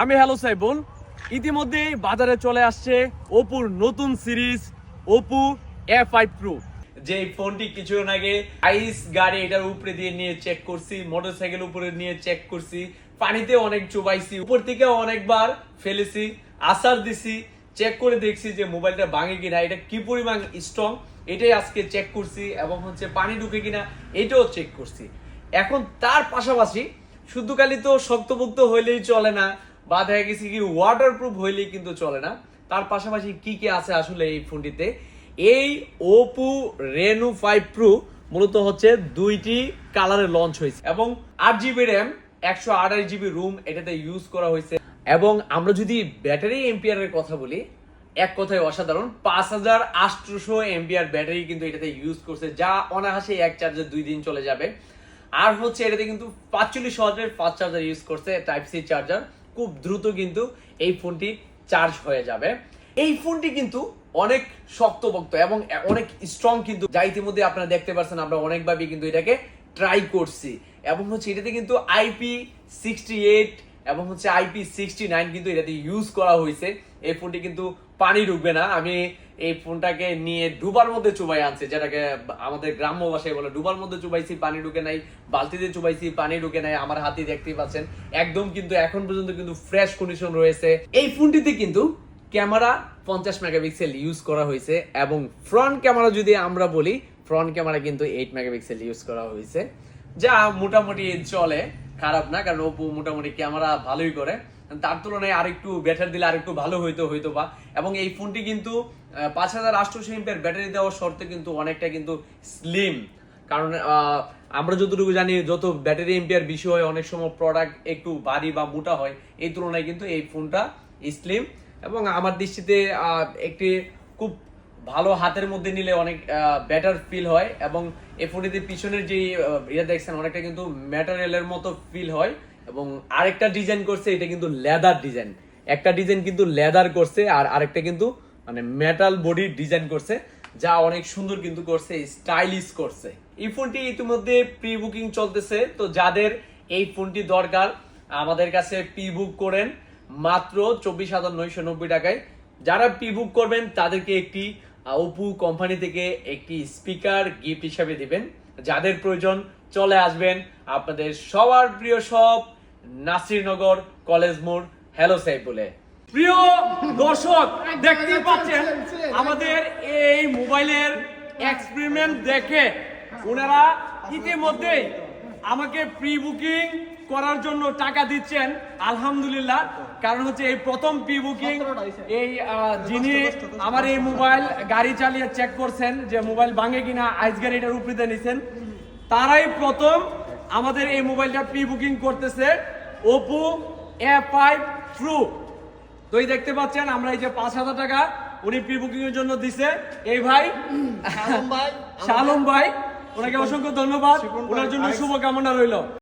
আমি হ্যালো সাইবুল। ইতিমধ্যেই বাজারে চলে আসছে ওপোর নতুন সিরিজ ওপো A5 Pro। যে ফোনটি কিছুক্ষণ আগে আইস গাড়ি এটার উপরে দিয়ে নিয়ে চেক করছি, মোটরসাইকেল উপরে নিয়ে চেক করছি, পানিতে অনেক চুবাইছি, উপর থেকে অনেকবার ফেলেছি, আসার দিছি, চেক করে দেখছি যে মোবাইলটা ভাঙে কিনা, এটা কি পরিমাণ স্ট্রং এটাই আজকে চেক করছি, এবং পানি ঢুকে কিনা এটাও চেক করছি। এখন তার পাশাপাশি শুধু খালি তো শক্তপোক্ত হইলেই চলে না, বা দেখা গেছে কি ওয়াটারপ্রুফ হইলেই কিন্তু চলে না, তার পাশাপাশি কি কি আছে আসলে এই ফোনটিতে। এই ওপো রেনো 5 প্রো মূলত দুইটি কালারে লঞ্চ হয়েছে, এবং 8GB র্যাম 128GB রুম এটাতে ইউজ করা হয়েছে। এবং আমরা যদি ব্যাটারি এম্পিয়ারের কথা বলি, এক কথায় অসাধারণ, 5800 এম্পিয়ার ব্যাটারি কিন্তু এটাতে ইউজ করছে, যা অনায়াসে এক চার্জে 2 দিন চলে যাবে। আর এটাতে কিন্তু 45 ওয়াটের ফাস্ট চার্জার ইউজ করছে, টাইপ সি চার্জার, খুব দ্রুত কিন্তু এই ফোনটি চার্জ হয়ে যাবে। এই ফোনটি কিন্তু অনেক শক্তপোক্ত এবং অনেক স্ট্রং, কিন্তু যা ইতিমধ্যে আপনারা দেখতে পাচ্ছেন, আমরা অনেকভাবে কিন্তু এটাকে ট্রাই করছি। এবং এটাতে কিন্তু IP68 এবং IP69 কিন্তু এটাতে ইউজ করা হয়েছে। এই ফোনটি কিন্তু পানি ঢুকবে না। আমি এই ফোনটাকে নিয়ে ডুবার মধ্যে চুবাই আনছি, যেটাকে আমাদের গ্রাম্য ভাষায় বলে ডুবার মধ্যে চুবাইছি, পানি ঢুকে নাই, বালতিতে চুবাইছি, পানি ঢুকে নাই। আমার হাতে দেখতেই পাচ্ছেন একদম কিন্তু এখন পর্যন্ত কিন্তু ফ্রেশ কন্ডিশন রয়েছে। এই ফোনটিতে কিন্তু ক্যামেরা 50 মেগাপিক্সেল ইউজ করা হয়েছে, এবং ফ্রন্ট ক্যামেরা যদি আমরা বলি, ফ্রন্ট ক্যামেরা কিন্তু 8 মেগাপিক্সেল ইউজ করা হয়েছে, যা মোটামুটি চলে, খারাপ না, কারণ ওপো মোটামুটি ক্যামেরা ভালোই করে। তার তুলনায় আরেকটু ব্যাটারি দিলে আরেকটু ভালো হইতো বা। এবং এই ফোনটি কিন্তু 5800 এমপিআর ব্যাটারি দেওয়ার শর্তে কিন্তু অনেকটা কিন্তু স্লিম, কারণ আমরা যতটুকু জানি, যত ব্যাটারি এমপিআর বেশি হয় অনেক সময় প্রোডাক্ট একটু ভারী বা মোটা হয়, এই তুলনায় কিন্তু এই ফোনটা স্লিম, এবং আমার দৃষ্টিতে একটি খুব ভালো, হাতের মধ্যে নিলে অনেক বেটার ফিল হয়। এবং এই ফোনটিতে পিছনের যে ইয়ে দেখছেন, অনেকটা কিন্তু ম্যাটেরিয়ালের মতো ফিল হয়। এবং আরেকটা ডিজাইন করছে, এটা কিন্তু লেদার ডিজাইন, একটা ডিজাইন কিন্তু লেদার করছে, আর আরেকটা কিন্তু মেটাল বডি ডিজাইন করছে, যা অনেক সুন্দর কিন্তু করছে, স্টাইলিশ করছে। এই ফোনটি ইতিমধ্যে প্রি বুকিং চলতেছে, তো যাদের এই ফোনটি দরকার আমাদের কাছে প্রি বুক করেন মাত্র 24,990 টাকায়। যারা প্রি বুক করবেন তাদেরকে একটি ওপো কোম্পানি থেকে একটি স্পিকার গিফট হিসাবে দিবেন। যাদের প্রয়োজন চলে আসবেন আপনাদের সবার প্রিয় সব নাসিরনগর কলেজ মোড় হ্যালো সাইবুলে। প্রিয় দর্শক, দেখতেই পাচ্ছেন আমাদের এই মোবাইলের এক্সপেরিমেন্ট দেখে ওনারা ইতিমধ্যেই আমাকে প্রি বুকিং করার জন্য টাকা দিচ্ছেন, আলহামদুলিল্লাহ। কারণ এই প্রথম প্রি বুকিং, এই যিনি আমার এই মোবাইল গাড়ি চালিয়ে চেক করছেন যে মোবাইল ভাঙে কিনা, আইস গাড়িটার উপরে নিছেন, তারাই প্রথম আমাদের এই মোবাইলটা প্রি বুকিং করতেছে, ওপো A5 Pro। তো এই দেখতে পাচ্ছেন, আমরা এই যে 5,000 টাকা উনি প্রি বুকিং এর জন্য দিছে, এই ভাই শালম ভাই, ওনাকে অসংখ্য ধন্যবাদ, ওনার জন্য শুভকামনা রইল।